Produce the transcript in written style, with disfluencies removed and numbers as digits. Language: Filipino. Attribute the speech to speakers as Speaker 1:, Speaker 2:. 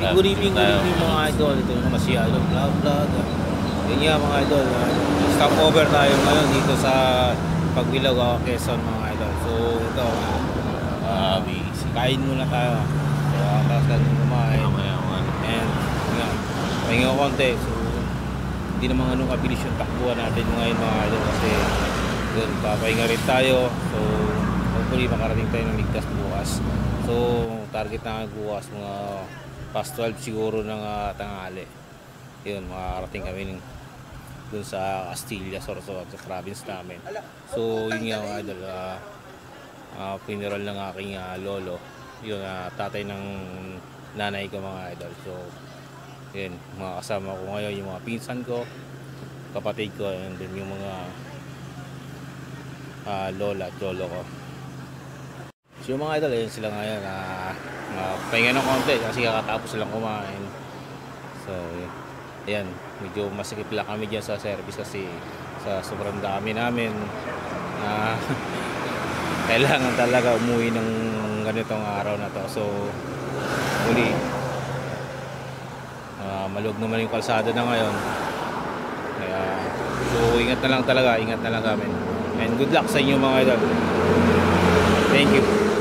Speaker 1: Good evening mga idol. Ito naman si Idol Vlog. Yan nga mga idol. Stop over tayo ngayon dito sa Pagbilog, Quezon mga idol. So ito, kain muna tayo. So tapos lang kumain. And nga, pahinga konti. So hindi naman ganun kabilis yung takbuhan natin ngayon mga idol. Kasi yun, papahinga rin tayo. So hopefully makarating tayo ng ligtas bukas. So target na bukas mga past 12 siguro ng tanghali. Yun, makakarating kami dun sa Castilla, Sorsogon, sa province namin. So yun nga mga idol, funeral ng aking lolo. Yun, tatay ng nanay ko mga idol. So yun, mga kasama ko ngayon, yung mga pinsan ko, kapatid ko, and then yung mga lola at lolo ko. So yung mga idol, yun sila ngayon, pahinga ng konti kasi kakatapos lang kumain. So ayan, medyo masikip lang kami dyan sa service kasi sa sobrang dami namin, kailangan talaga umuwi ng ganitong araw na to. So muli, maluwag naman yung kalsada na ngayon, kaya so ingat na lang talaga, ingat na lang kami, and good luck sa inyo mga idol. Thank you.